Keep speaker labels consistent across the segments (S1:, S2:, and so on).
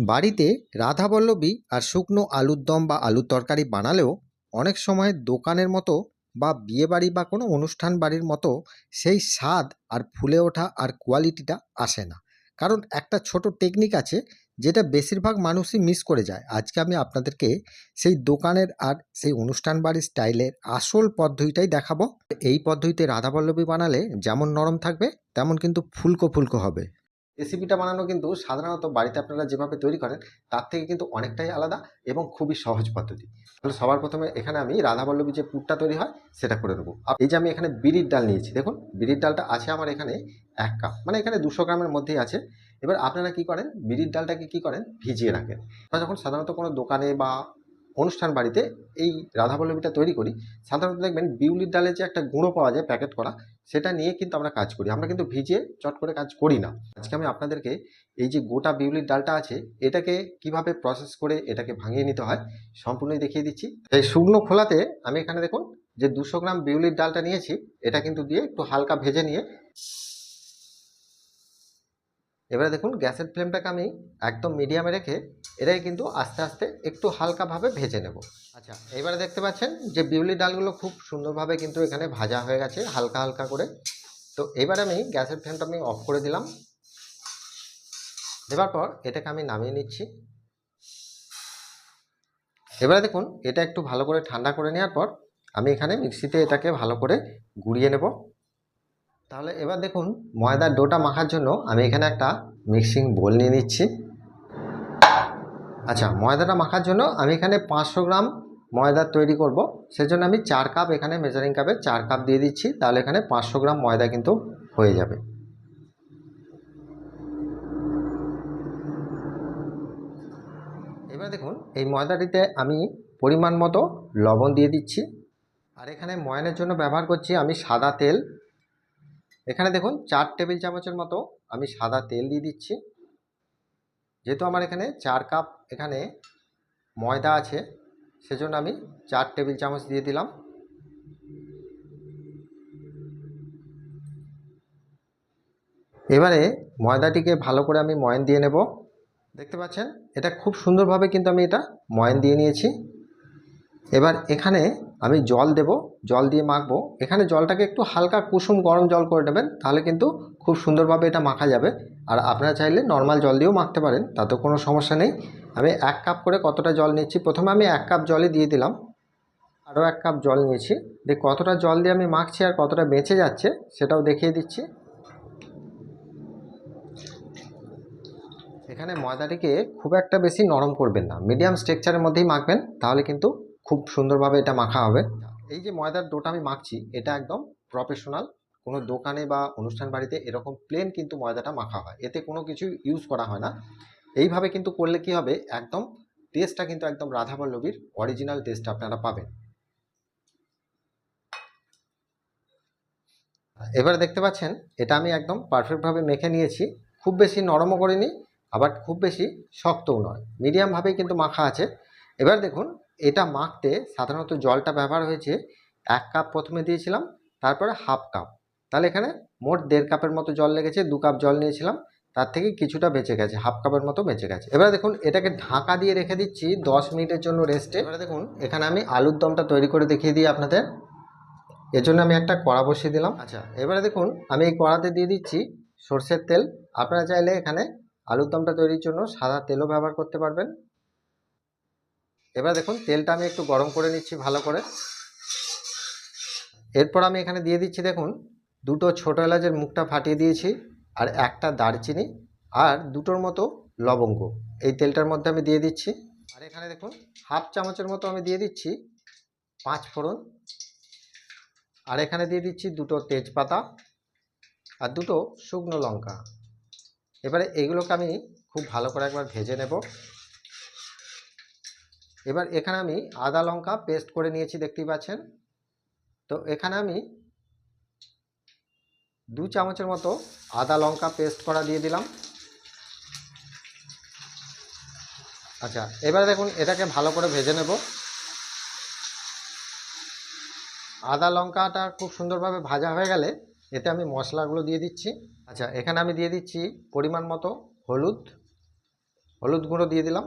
S1: বাড়িতে রাধাবল্লভী আর শুকনো আলুর দম বা আলুর তরকারি বানালেও অনেক সময় দোকানের মতো বা বিয়েবাড়ি বা কোনো অনুষ্ঠান বাড়ির মতো সেই স্বাদ আর ফুলে ওঠা আর কোয়ালিটিটা আসে না। কারণ একটা ছোট টেকনিক আছে যেটা বেশিরভাগ মানুষই মিস করে যায়। আজকে আমি আপনাদেরকে সেই দোকানের আর সেই অনুষ্ঠান বাড়ির স্টাইলের আসল পদ্ধতিটাই দেখাবো। এই পদ্ধতিতে রাধাবল্লভী বানালে যেমন নরম থাকবে তেমন কিন্তু ফুলকো ফুলকো হবে। রেসিপিটা বানানো কিন্তু সাধারণত বাড়িতে আপনারা যেভাবে তৈরি করেন তার থেকে কিন্তু অনেকটাই আলাদা এবং খুবই সহজ পদ্ধতি। তাহলে সবার প্রথমে এখানে আমি রাধাবল্লভী যে পুরটা তৈরি হয় সেটা করে নেবো। এই যে আমি এখানে বিরির ডাল নিয়েছি, দেখুন বিরির ডালটা আছে আমার এখানে 1 কাপ, মানে এখানে 200 গ্রামের মধ্যেই আছে। এবার আপনারা কি করেন, বিরির ডালটাকে কি করেন, ভিজিয়ে রাখেন। আমরা যখন সাধারণত কোনো দোকানে বা অনুষ্ঠান বাড়িতে এই রাধাবল্লভীটা তৈরি করি, সাধারণত দেখবেন বিউলির ডালের যে একটা গুঁড়ো পাওয়া যায় প্যাকেট করা, সেটা নিয়ে কিন্তু আমরা কাজ করি। আমরা কিন্তু ভিজিয়ে চট করে কাজ করি না। আজকে আমি আপনাদেরকে এই যে গোটা বিউলির ডালটা আছে এটাকে কিভাবে প্রসেস করে এটাকে ভাঙিয়ে নিতে হয় সম্পূর্ণই দেখিয়ে দিচ্ছি। এই শুকনো খোলাতে আমি এখানে দেখুন যে 200 গ্রাম বিউলির ডালটা নিয়েছি, এটা কিন্তু দিয়ে একটু হালকা ভেজে নিয়ে এবারে দেখুন গ্যাসের ফ্লেমটাকে আমি একদম মিডিয়ামে রেখে এটাকে কিন্তু আস্তে আস্তে একটু হালকাভাবে ভেজে নেব। আচ্ছা, এবারে দেখতে পাচ্ছেন যে বিউলির ডালগুলো খুব সুন্দরভাবে কিন্তু এখানে ভাজা হয়ে গেছে হালকা হালকা করে। তো এবার আমি গ্যাসের ফ্লেমটা আমি অফ করে দিলাম। দেওয়ার পর এটাকে আমি নামিয়ে নিচ্ছি। এবারে দেখুন এটা একটু ভালো করে ঠান্ডা করে নেওয়ার পর আমি এখানে মিক্সিতে এটাকে ভালো করে গুঁড়িয়ে নেব। তাহলে এবার দেখুন ময়দার ডোটা মাখার জন্য আমি এখানে একটা মিক্সিং বোল নিয়ে নিচ্ছি। আচ্ছা, ময়দাটা মাখার জন্য আমি এখানে 500 গ্রাম ময়দা তৈরি করব, সেজন্য আমি 4 কাপ এখানে মেজারিং কাপে 4 কাপ দিয়ে দিচ্ছি। তাহলে এখানে 500 গ্রাম ময়দা কিন্তু হয়ে যাবে। এবার দেখুন এই ময়দাটিতে আমি পরিমাণ মতো লবণ দিয়ে দিচ্ছি। আর এখানে ময়ানের জন্য ব্যবহার করছি আমি সাদা তেল। এখানে দেখুন 4 টেবিল চামচের মতো আমি সাদা তেল দিয়ে দিচ্ছি। যেহেতু আমার এখানে 4 কাপ এখানে ময়দা আছে সেজন্য আমি 4 টেবিল চামচ দিয়ে দিলাম। এবারে ময়দাটিকে ভালো করে আমি ময়ান দিয়ে নেব। দেখতে পাচ্ছেন এটা খুব সুন্দরভাবে কিন্তু আমি এটা ময়ান দিয়ে নিয়েছি। এবার এখানে আমি জল দেব, জল দিয়ে মাখবো। এখানে জলটাকে একটু হালকা কুসুম গরম জল করে নেবেন, তাহলে কিন্তু খুব সুন্দরভাবে এটা মাখা যাবে। আর আপনারা চাইলে নর্মাল জল দিয়েও মাখতে পারেন, তাতেও কোনো সমস্যা নেই। আমি 1 কাপ করে কতটা জল নিচ্ছি, প্রথমে আমি 1 কাপ জলই দিয়ে দিলাম। আরও 1 কাপ জল নিয়েছি, দিয়ে কতটা জল দিয়ে আমি মাখছি আর কতটা বেঁচে যাচ্ছে সেটাও দেখিয়ে দিচ্ছি। এখানে ময়দাটিকে খুব একটা বেশি নরম করবেন না, মিডিয়াম স্ট্রাকচারের মধ্যেই মাখবেন, তাহলে কিন্তু খুব সুন্দরভাবে এটা মাখা হবে। এই যে ময়দার ডোটা আমি মাখছি এটা একদম প্রফেশনাল, কোনো দোকানে বা অনুষ্ঠান বাড়িতে এরকম প্লেন কিন্তু ময়দাটা মাখা হয়, এতে কোনো কিছু ইউজ করা হয় না। এইভাবে কিন্তু করলে কি হবে, একদম টেস্টটা কিন্তু একদম রাধাবল্লভীর অরিজিনাল টেস্ট আপনারা পাবেন। এবার দেখতে পাচ্ছেন এটা আমি একদম পারফেক্টভাবে মেখে নিয়েছি, খুব বেশি নরমও করিনি আবার খুব বেশি শক্তও নয়, মিডিয়ামভাবেই কিন্তু মাখা আছে। এবার দেখুন এটা মাখতে সাধারণত জলটা ব্যবহার হয়েছে 1 কাপ প্রথমে দিয়েছিলাম, তারপরে 1/2 কাপ, তাহলে এখানে মোট 1.5 কাপের মতো জল লেগেছে। 2 কাপ জল নিয়েছিলাম, তার থেকে কিছুটা বেঁচে গেছে, 1/2 কাপের মতো বেঁচে গেছে। এবার দেখুন এটাকে ঢাকা দিয়ে রেখে দিচ্ছি 10 মিনিটের জন্য রেস্টে। এবারে দেখুন এখানে আমি আলুর দমটা তৈরি করে দেখিয়ে দিই আপনাদের। এর জন্য আমি একটা কড়া বসিয়ে দিলাম। আচ্ছা, এবারে দেখুন আমি এই কড়াতে দিয়ে দিচ্ছি সরষের তেল। আপনারা চাইলে এখানে আলুর দমটা তৈরির জন্য সাদা তেলও ব্যবহার করতে পারবেন। এবার দেখুন তেলটা আমি একটু গরম করে নিচ্ছি ভালো করে। এরপর আমি এখানে দিয়ে দিচ্ছি দেখুন 2টো ছোটো এলাচের মুখটা ফাটিয়ে দিয়েছি, আর একটা দারচিনি আর 2টোর মতো লবঙ্গ এই তেলটার মধ্যে আমি দিয়ে দিচ্ছি। আর এখানে দেখুন 1/2 চামচের মতো আমি দিয়ে দিচ্ছি 5 ফোড়ন। আর এখানে দিয়ে দিচ্ছি 2টো তেজপাতা আর 2টো শুকনো লঙ্কা। এবারে এগুলোকে আমি খুব ভালো করে একবার ভেজে নেব। এবার এখানে আমি আদা লঙ্কা পেস্ট করে নিয়েছি দেখতেই পাচ্ছেন। তো এখানে আমি 2 চামচের মতো আদা লঙ্কা পেস্ট করা দিয়ে দিলাম। আচ্ছা, এবারে দেখুন এটাকে ভালো করে ভেজে নেব। আদা লঙ্কাটা খুব সুন্দরভাবে ভাজা হয়ে গেলে এতে আমি মশলাগুলো দিয়ে দিচ্ছি। আচ্ছা, এখানে আমি দিয়ে দিচ্ছি পরিমাণ মতো হলুদ। হলুদ গুঁড়ো দিয়ে দিলাম,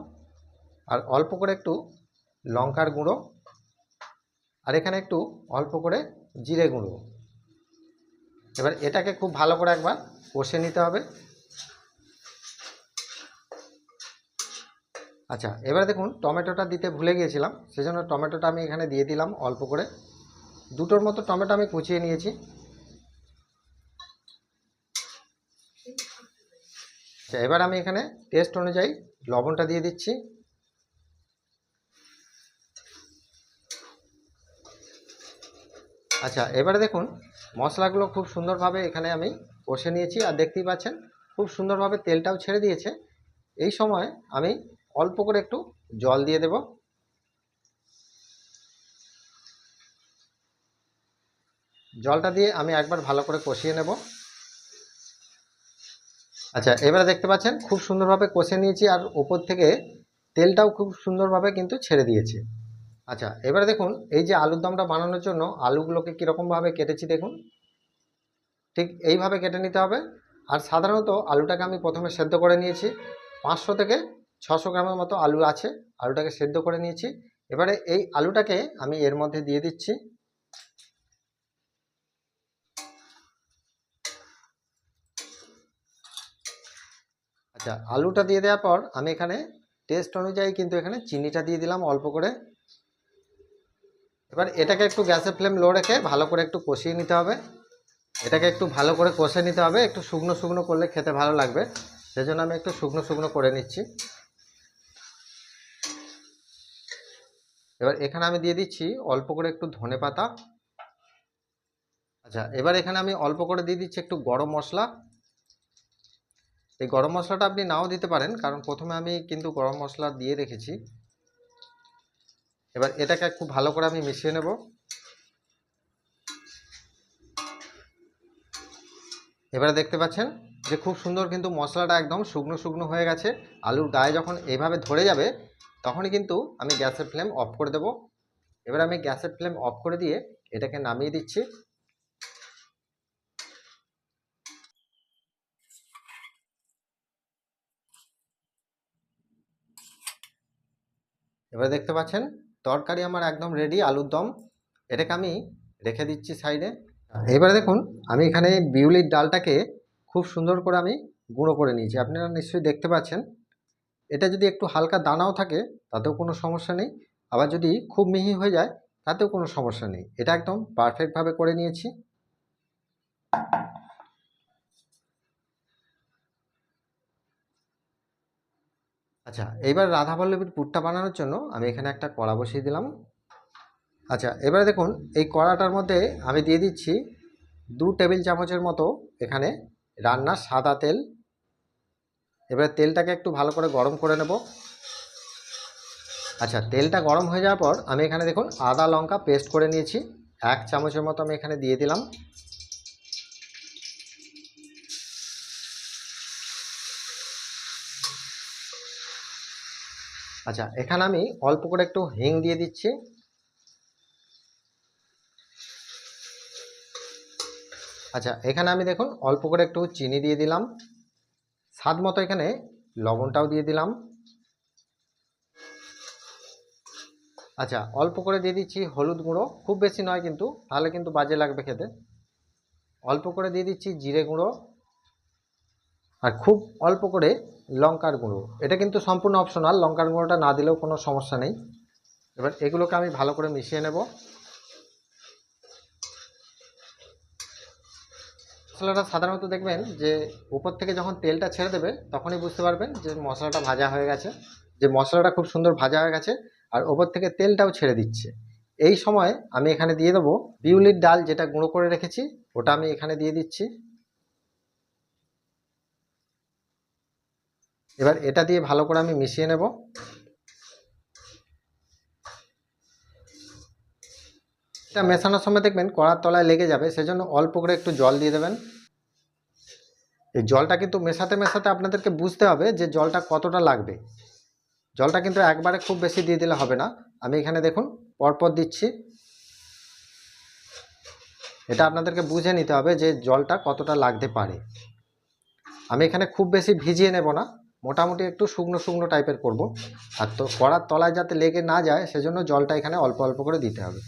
S1: আর অল্প করে একটু লঙ্কার গুঁড়ো, আর এখানে একটু অল্প করে জিরে গুঁড়ো। এবার এটাকে খুব ভালো করে একবার কষে নিতে হবে। আচ্ছা, এবারে দেখুন টমেটোটা দিতে ভুলে গিয়েছিলাম, সেজন্য টমেটোটা আমি এখানে দিয়ে দিলাম অল্প করে। দুটোর মতো টমেটো আমি কুচিয়ে নিয়েছি। আচ্ছা, এবার আমি এখানে টেস্ট অনুযায়ী লবণটা দিয়ে দিচ্ছি। আচ্ছা, এবারে দেখুন মশলাগুলো খুব সুন্দরভাবে এখানে আমি কষে নিয়েছি, আর দেখতেই পাচ্ছেন খুব সুন্দরভাবে তেলটাও ছেড়ে দিয়েছে। এই সময় আমি অল্প করে একটু জল দিয়ে দেব। জলটা দিয়ে আমি একবার ভালো করে কষিয়ে নেব। আচ্ছা, এবারে দেখতে পাচ্ছেন খুব সুন্দরভাবে কষে নিয়েছি, আর উপর থেকে তেলটাও খুব সুন্দরভাবে কিন্তু ছেড়ে দিয়েছে। আচ্ছা, এবারে দেখুন এই যে আলুর দমটা বানানোর জন্য আলুগুলোকে কীরকমভাবে কেটেছি দেখুন, ঠিক এইভাবে কেটে নিতে হবে। আর সাধারণত আলুটাকে আমি প্রথমে সেদ্ধ করে নিয়েছি, 500 থেকে 600 গ্রামের মতো আলু আছে, আলুটাকে সেদ্ধ করে নিয়েছি। এবারে এই আলুটাকে আমি এর মধ্যে দিয়ে দিচ্ছি। আচ্ছা, আলুটা দিয়ে দেওয়ার পর আমি এখানে টেস্ট অনুযায়ী কিন্তু এখানে চিনিটা দিয়ে দিলাম অল্প করে। এবার এটাকে একটু গ্যাসের ফ্লেম লো রেখে ভালো করে একটু কষিয়ে নিতে হবে। এটাকে একটু ভালো করে কষে নিতে হবে, একটু শুকনো শুকনো করলে খেতে ভালো লাগবে, সেজন্য আমি একটু শুকনো শুকনো করে নিচ্ছি। এবার এখানে আমি দিয়ে দিচ্ছি অল্প করে একটু ধনেপাতা। আচ্ছা, এবার এখানে আমি অল্প করে দিয়ে দিচ্ছি একটু গরম মশলা। এই গরম মশলাটা আপনি নাও দিতে পারেন, কারণ প্রথমে আমি কিন্তু গরম মশলা দিয়ে রেখেছি। এবার এটাকে খুব ভালো করে আমি মিশিয়ে নেব। এবারে দেখতে পাচ্ছেন যে খুব সুন্দর কিন্তু মশলাটা একদম শুকনো শুকনো হয়ে গেছে। আলুর গায়ে যখন এইভাবে ধরে যাবে তখনই কিন্তু আমি গ্যাসের ফ্লেম অফ করে দেব। এবার আমি গ্যাসের ফ্লেম অফ করে দিয়ে এটাকে নামিয়ে দিচ্ছি। এবার দেখতে পাচ্ছেন তরকারি আমার একদম রেডি, আলুর দম। এটাকে আমি রেখে দিচ্ছি সাইডে। এবারে দেখুন আমি এখানে বিউলির ডালটাকে খুব সুন্দর করে আমি গুঁড়ো করে নিয়েছি, আপনারা নিশ্চয়ই দেখতে পাচ্ছেন। এটা যদি একটু হালকা দানাও থাকে তাতেও কোনো সমস্যা নেই, আবার যদি খুব মিহি হয়ে যায় তাতেও কোনো সমস্যা নেই। এটা একদম পারফেক্টভাবে করে নিয়েছি। আচ্ছা, এইবার রাধাবল্লভীর পুরটা বানানোর জন্য আমি এখানে একটা কড়া বসিয়ে দিলাম। আচ্ছা, এবারে দেখুন এই কড়াটার মধ্যে আমি দিয়ে দিচ্ছি 2 টেবিল চামচের মতো এখানে রান্নার সাদা তেল। এবারে তেলটাকে একটু ভালো করে গরম করে নেব। আচ্ছা, তেলটা গরম হয়ে যাওয়ার পর আমি এখানে দেখুন আদা লঙ্কা পেস্ট করে নিয়েছি, 1 চামচের মতো আমি এখানে দিয়ে দিলাম। আচ্ছা, এখানে আমি অল্প করে একটু হিং দিয়ে দিচ্ছি। আচ্ছা, এখানে আমি দেখুন অল্প করে একটু চিনি দিয়ে দিলাম, স্বাদ মতো এখানে লবণটাও দিয়ে দিলাম। আচ্ছা, অল্প করে দিয়ে দিচ্ছি হলুদ গুঁড়ো, খুব বেশি নয় কিন্তু, তাহলে কিন্তু বাজে লাগবে খেতে। অল্প করে দিয়ে দিচ্ছি জিরে গুঁড়ো, আর খুব অল্প করে লঙ্কার গুঁড়ো। এটা কিন্তু সম্পূর্ণ অপশনাল, লঙ্কার গুঁড়োটা না দিলেও কোনো সমস্যা নেই। এবার এগুলোকে আমি ভালো করে মিশিয়ে নেব। মশলাটা সাধারণত দেখবেন যে উপর থেকে যখন তেলটা ছেড়ে দেবে তখনই বুঝতে পারবেন যে মশলাটা ভাজা হয়ে গেছে, যে মশলাটা খুব সুন্দর ভাজা হয়ে গেছে, আর ওপর থেকে তেলটাও ছেড়ে দিচ্ছে। এই সময় আমি এখানে দিয়ে দেবো বিউলির ডাল, যেটা গুঁড়ো করে রেখেছি, ওটা আমি এখানে দিয়ে দিচ্ছি। এবার এটা দিয়ে ভালো করে আমি মিশিয়ে নেব। এটা মেশানোর সময় দেখবেন কড়ার তলায় লেগে যাবে, সেজন্য অল্প করে একটু জল দিয়ে দেবেন। এই জলটা কিন্তু মেশাতে মেশাতে আপনাদেরকে বুঝতে হবে যে জলটা কতটা লাগবে। জলটা কিন্তু একবারে খুব বেশি দিয়ে দিলে হবে না, আমি এখানে দেখুন পরপর দিচ্ছি। এটা আপনাদেরকে বুঝে নিতে হবে যে জলটা কতটা লাগতে পারে। আমি এখানে খুব বেশি ভিজিয়ে নেব না, মোটামুটি একটু শুকনো শুকনো টাইপের করব। আর তো কড়ার তলায় যাতে লেগে না যায় সেজন্য জলটা এখানে অল্প অল্প করে দিতে হবে।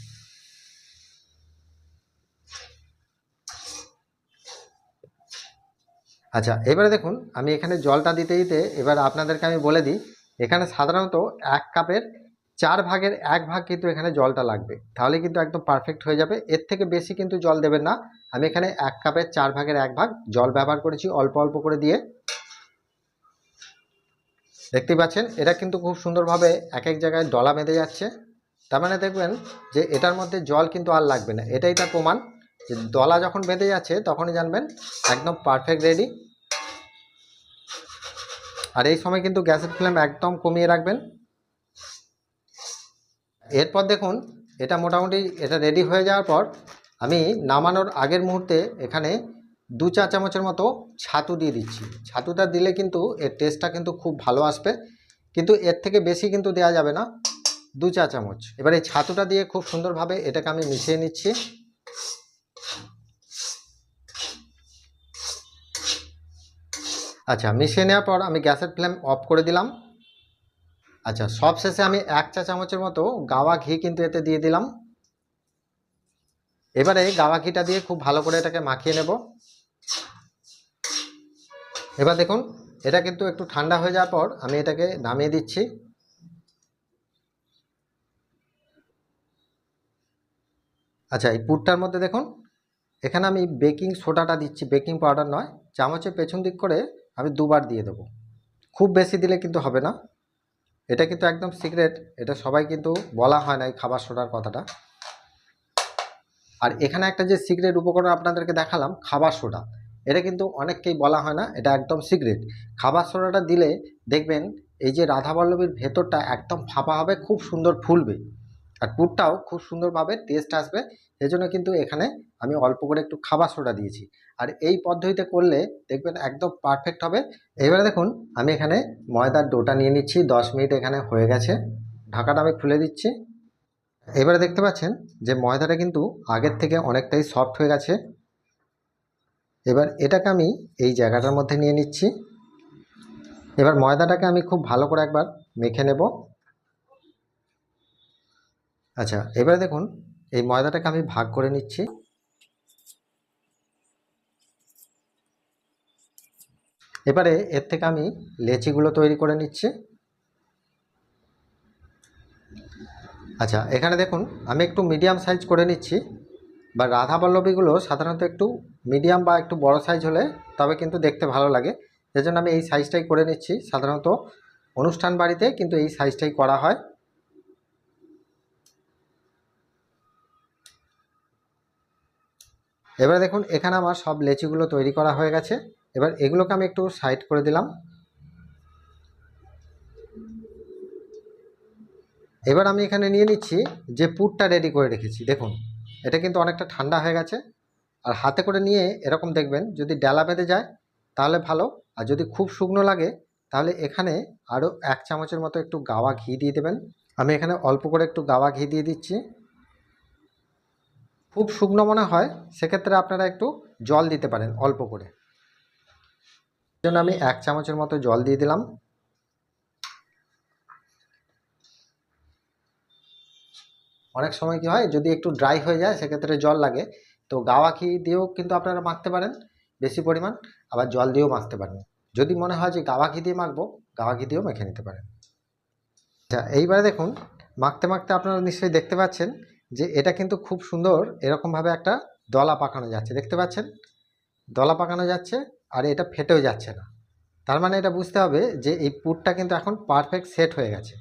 S1: আচ্ছা, এবারে দেখুন আমি এখানে জলটা দিতে দিতে এবার আপনাদেরকে আমি বলে দিই, এখানে সাধারণত 1 কাপের 1/4 ভাগ কিন্তু এখানে জলটা লাগবে, তাহলে কিন্তু একদম পারফেক্ট হয়ে যাবে। এর থেকে বেশি কিন্তু জল দেবেন না। আমি এখানে 1 কাপের 1/4 ভাগ জল ব্যবহার করেছি অল্প অল্প করে দিয়ে। দেখতেই পাচ্ছেন এটা কিন্তু খুব সুন্দরভাবে এক এক জায়গায় দলা বেঁধে যাচ্ছে। তার মানে দেখবেন যে এটার মধ্যে জল কিন্তু আর লাগবে না। এটাই তার প্রমাণ যে দলা যখন বেঁধে যাচ্ছে তখনই জানবেন একদম পারফেক্ট রেডি। আর এই সময় কিন্তু গ্যাসের ফ্লেম একদম কমিয়ে রাখবেন। এরপর দেখুন এটা মোটামুটি এটা রেডি হয়ে যাওয়ার পর আমি নামানোর আগের মুহূর্তে এখানে 2 চা চামচের মতো ছাতু দিয়ে দিচ্ছি। ছাতুটা দিলে কিন্তু এর টেস্টটা কিন্তু খুব ভালো আসবে, কিন্তু এর থেকে বেশি কিন্তু দেওয়া যাবে না, 2 চা চামচ। এবার এই ছাতুটা দিয়ে খুব সুন্দরভাবে এটাকে আমি মিশিয়ে নিচ্ছি। আচ্ছা, মিশিয়ে নেওয়ার পর আমি গ্যাসের ফ্লেম অফ করে দিলাম। আচ্ছা, সবশেষে আমি 1 চা চামচের মতো গাওয়া ঘি কিন্তু এতে দিয়ে দিলাম। এবারে গাওয়া ঘিটা দিয়ে খুব ভালো করে এটাকে মাখিয়ে নেব। এবার দেখুন এটা কিন্তু একটু ঠান্ডা হয়ে যাওয়ার পর আমি এটাকে নামিয়ে দিচ্ছি। আচ্ছা, এই পুরটার মধ্যে দেখুন এখানে আমি বেকিং সোডাটা দিচ্ছি, বেকিং পাউডার নয়। চামচের পেছন দিক করে আমি 2বার দিয়ে দেবো, খুব বেশি দিলে কিন্তু হবে না। এটা কিন্তু একদম সিক্রেট, এটা সবাই কিন্তু বলা হয় না এই খাবার সোডার কথাটা। আর এখানে একটা যে সিক্রেট উপকরণ আপনাদেরকে দেখালাম খাবার সোডা, এটা কিন্তু অনেককেই বলা হয় না, এটা একদম সিক্রেট। খাবার সোডাটা দিলে দেখবেন এই যে রাধাবল্লভীর ভেতরটা একদম ফাঁপা হবে, খুব সুন্দর ফুলবে, আর পুরটাও খুব সুন্দরভাবে টেস্ট আসবে। এজন্য কিন্তু এখানে আমি অল্প করে একটু খাবার সোডা দিয়েছি। আর এই পদ্ধতিতে করলে দেখবেন একদম পারফেক্ট হবে। এবারে দেখুন আমি এখানে ময়দার ডোটা নিয়ে নিচ্ছি। 10 মিনিট এখানে হয়ে গেছে, ঢাকাটা আমি খুলে দিচ্ছি। এবারে দেখতে পাচ্ছেন যে ময়দাটা কিন্তু আগের থেকে অনেকটাই সফট হয়ে গেছে। এবার এটাকে আমি এই জায়গাটার মধ্যে নিয়ে নিচ্ছি। এবার ময়দাটাকে আমি খুব ভালো করে একবার মেখে নেব। আচ্ছা, এবারে দেখুন এই ময়দাটাকে আমি ভাগ করে নিচ্ছি। এবারে এর থেকে আমি লেচিগুলো তৈরি করে নিচ্ছি। আচ্ছা, এখানে দেখুন আমি একটু মিডিয়াম সাইজ করে নিচ্ছি, বা রাধাবল্লভীগুলো সাধারণত একটু মিডিয়াম বা একটু বড় সাইজ হলে তবে কিন্তু দেখতে ভালো লাগে। সেজন্য আমি এই সাইজটাই করে নিচ্ছি। সাধারণত অনুষ্ঠান বাড়িতে কিন্তু এই সাইজটাই করা হয়। এবারে দেখুন এখানে আমার সব লেচিগুলো তৈরি করা হয়ে গেছে। এবার এগুলোকে আমি একটু সাইড করে দিলাম। এবার আমি এখানে নিয়ে নিচ্ছি যে পুরটা রেডি করে রেখেছি। দেখুন এটা কিন্তু অনেকটা ঠান্ডা হয়ে গেছে। আর হাতে করে নিয়ে এরকম দেখবেন যদি ডালা বেঁধে যায় তাহলে ভালো, আর যদি খুব শুকনো লাগে তাহলে এখানে আরও 1 চামচের মতো একটু গাওয়া ঘি দিয়ে দেবেন। আমি এখানে অল্প করে একটু গাওয়া ঘি দিয়ে দিচ্ছি। খুব শুকনো মনে হয় সেক্ষেত্রে আপনারা একটু জল দিতে পারেন অল্প করে। এই জন্য আমি 1 চামচের মতো জল দিয়ে দিলাম। অনেক সময় কি হয় যদি একটু ড্রাই হয়ে যায় সেক্ষেত্রে জল লাগে, তো গাওয়া ঘি দিয়েও কিন্তু আপনারা মাখতে পারেন বেশি পরিমাণ, আবার জল দিয়েও মাখতে পারেন। যদি মনে হয় যে গাওয়া ঘি দিয়ে মাখবো, গাওয়া ঘি দিয়েও মেখে নিতে পারেন। আচ্ছা, এইবারে দেখুন মাখতে মাখতে আপনারা নিশ্চয়ই দেখতে পাচ্ছেন যে এটা কিন্তু খুব সুন্দর এরকমভাবে একটা দলা পাকানো যাচ্ছে। দেখতে পাচ্ছেন দলা পাকানো যাচ্ছে, আর এটা ফেটেও যাচ্ছে না। তার মানে এটা বুঝতে হবে যে এই পুরটা কিন্তু এখন পারফেক্ট সেট হয়ে গেছে।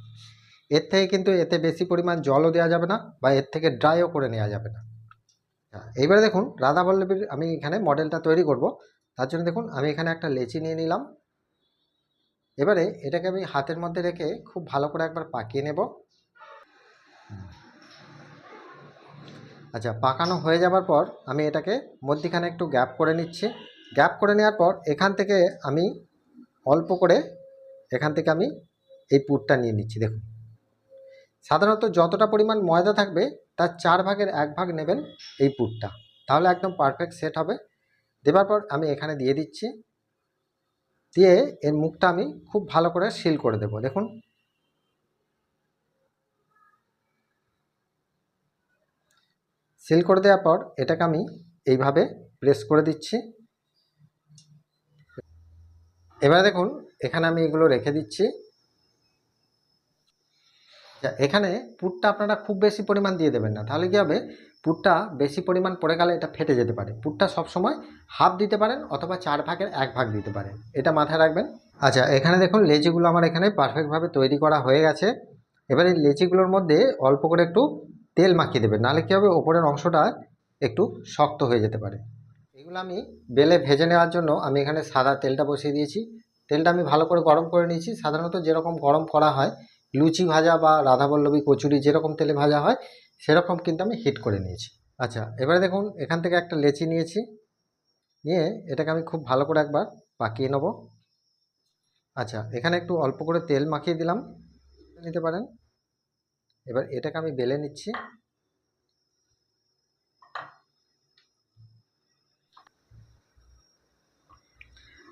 S1: এর থেকে কিন্তু এতে বেশি পরিমাণ জলও দেওয়া যাবে না, বা এর থেকে ড্রাইও করে নেওয়া যাবে না। এইবারে দেখুন রাধাবল্লভীর আমি এখানে মডেলটা তৈরি করব। তার জন্য দেখুন আমি এখানে একটা লেচি নিয়ে নিলাম। এবারে এটাকে আমি হাতের মধ্যে রেখে খুব ভালো করে একবার পাকিয়ে নেব। আচ্ছা, পাকানো হয়ে যাবার পর আমি এটাকে মধ্যিখানে একটু গ্যাপ করে নিচ্ছি। গ্যাপ করে নেওয়ার পর এখান থেকে আমি অল্প করে আমি এই পুরটা নিয়ে নিচ্ছি। দেখুন সাধারণত যতটা পরিমাণ ময়দা থাকবে তার 1/4 ভাগ নেবেন এই পুরটা, তাহলে একদম পারফেক্ট সেট হবে। দেবার পর আমি এখানে দিয়ে দিচ্ছি। দিয়ে এর মুখটা আমি খুব ভালো করে সিল করে দেব। দেখুন সিল করে দেওয়ার পর এটাকে আমি এইভাবে প্রেস করে দিচ্ছি। এবারে দেখুন এখানে আমি এগুলো রেখে দিচ্ছি। এখানে পুরটা আপনারা খুব বেশি পরিমাণ দিয়ে দেবেন না, তাহলে কি হবে, পুরটা বেশি পরিমাণ পড়ে গেলে এটা ফেটে যেতে পারে। পুরটা সবসময় হাফ দিতে পারেন অথবা 4 ভাগের 1 ভাগ দিতে পারেন, এটা মাথায় রাখবেন। আচ্ছা, এখানে দেখুন লেচিগুলো আমার এখানে পারফেক্টভাবে তৈরি করা হয়ে গেছে। এবারে লেচিগুলোর মধ্যে অল্প করে একটু তেল মাখিয়ে দেবেন, নাহলে কী হবে, ওপরের অংশটা একটু শক্ত হয়ে যেতে পারে। এগুলো আমি বেলে ভেজে নেওয়ার জন্য আমি এখানে সাদা তেলটা বসিয়ে দিয়েছি। তেলটা আমি ভালো করে গরম করে নিয়েছি, সাধারণত যেরকম গরম করা হয় লুচি ভাজা বা রাধাবল্লভী কচুরি যেরকম তেলে ভাজা হয় সেরকম কিন্তু আমি হিট করে নিয়েছি। আচ্ছা, এবারে দেখুন এখান থেকে একটা লেচি নিয়েছি, নিয়ে এটাকে আমি খুব ভালো করে একবার পাকিয়ে নেব। আচ্ছা, এখানে একটু অল্প করে তেল মাখিয়ে দিলাম, নিতে পারেন। এবার এটাকে আমি বেলে নিচ্ছি।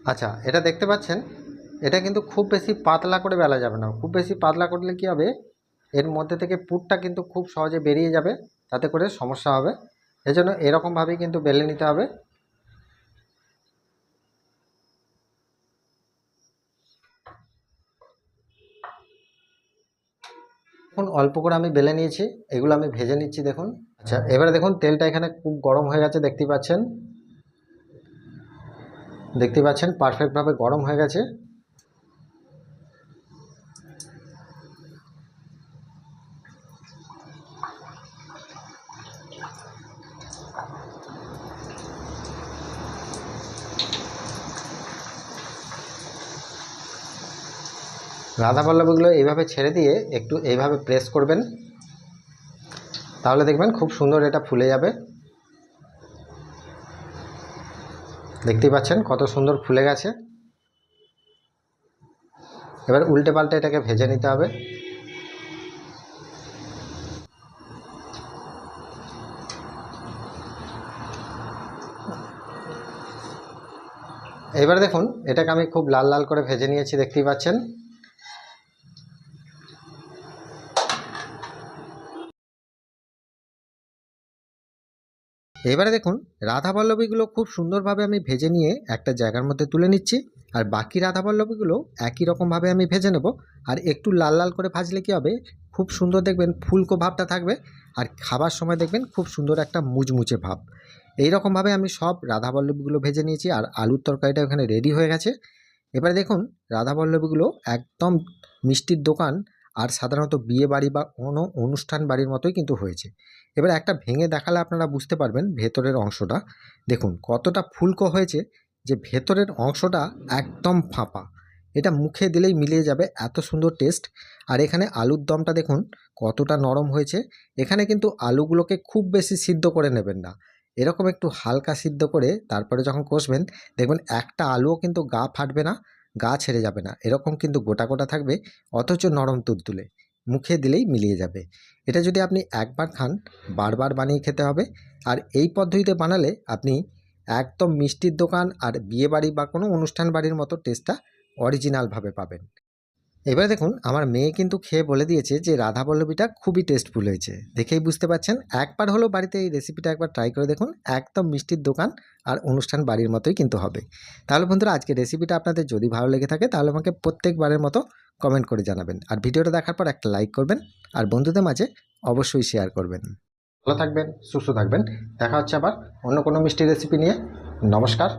S1: আচ্ছা, এটা দেখতে পাচ্ছেন, এটা কিন্তু খুব বেশি পাতলা করে বেলা যাবে না। খুব বেশি পাতলা করলে কি হবে, এর মধ্যে থেকে পুরটা কিন্তু খুব সহজে বেরিয়ে যাবে, তাতে করে সমস্যা হবে। এজন্য এরকমভাবেই কিন্তু বেলে নিতে হবে। দেখুন অল্প করে আমি বেলে নিয়েছি, এগুলো আমি ভেজে নিচ্ছি দেখুন। আচ্ছা, এবারে দেখুন তেলটা এখানে খুব গরম হয়ে গেছে, দেখতে পাচ্ছেন পারফেক্টভাবে গরম হয়ে গেছে। রাধাবল্লভীগুলো এইভাবে ছেড়ে দিয়ে একটু এইভাবে প্রেস করবেন, তাহলে দেখবেন খুব সুন্দর এটা ফুলে যাবে। দেখতেই পাচ্ছেন কত সুন্দর ফুলে গেছে। এবার উল্টে পাল্টে এটাকে ভেজে নিতে হবে। এবার দেখুন এটাকে আমি খুব লাল লাল করে ভেজে নিয়েছি, দেখতেই পাচ্ছেন। এবারে দেখুন রাধাবল্লভীগুলো খুব সুন্দরভাবে আমি ভেজে নিয়ে একটা জায়গার মধ্যে তুলে নিচ্ছি, আর বাকি রাধাবল্লভীগুলো একই রকমভাবে আমি ভেজে নেব। আর একটু লাল লাল করে ভাজলে কী হবে, খুব সুন্দর দেখবেন ফুলকো ভাবটা থাকবে, আর খাবার সময় দেখবেন খুব সুন্দর একটা মুচমুচে ভাব। এই রকমভাবে আমি সব রাধাবল্লভীগুলো ভেজে নিয়েছি, আর আলুর তরকারিটা এখানে রেডি হয়ে গেছে। এবারে দেখুন রাধাবল্লভীগুলো একদম মিষ্টির দোকান আর সাধারণত বিয়ে বাড়ি বা কোনো অনুষ্ঠান বাড়ির মতোই কিন্তু হয়েছে। এবার একটা ভেঙে দেখালে আপনারা বুঝতে পারবেন ভেতরের অংশটা দেখুন কতটা ফুলকো হয়েছে, যে ভেতরের অংশটা একদম ফাঁপা। এটা মুখে দিলেই মিলিয়ে যাবে, এত সুন্দর টেস্ট। আর এখানে আলুর দমটা দেখুন কতটা নরম হয়েছে। এখানে কিন্তু আলুগুলোকে খুব বেশি সিদ্ধ করে নেবেন না, এরকম একটু হালকা সিদ্ধ করে তারপরে যখন কষবেন দেখবেন একটা আলুও কিন্তু গা ফাটবে না, গা ছেড়ে যাবে না, এরকম কিন্তু গোটা গোটা থাকবে, অথচ নরম তুলতুলে, মুখে দিলেই মিলিয়ে যাবে। এটা যদি আপনি একবার খান বারবার বানিয়ে খেতে হবে। আর এই পদ্ধতিতে বানালে আপনি একদম মিষ্টির দোকান আর বিয়েবাড়ি বা কোনো অনুষ্ঠান বাড়ির মতো টেস্টটা অরিজিনালভাবে পাবেন। এবার দেখুন আমার মেয়ে কিন্তু খেয়ে বলে দিয়েছে যে রাধাবল্লভীটা খুবই টেস্টফুল হয়েছে, দেখেই বুঝতে পারছেন। একবার হলো বাড়িতে এই রেসিপিটা একবার ট্রাই করে দেখুন, একদম মিষ্টির দোকান আর অনুষ্ঠান বাড়ির মতোই কিন্তু হবে। তাহলে বন্ধুরা আজকে রেসিপিটা আপনাদের যদি ভালো লেগে থাকে তাহলে আমাকে প্রত্যেকবারের মতো কমেন্ট করে জানাবেন, আর ভিডিওটা দেখার পর একটা লাইক করবেন, আর বন্ধুদের মাঝে অবশ্যই শেয়ার করবেন। ভালো থাকবেন, সুস্থ থাকবেন, দেখা হচ্ছে আবার অন্য কোনো মিষ্টি রেসিপি নিয়ে। নমস্কার।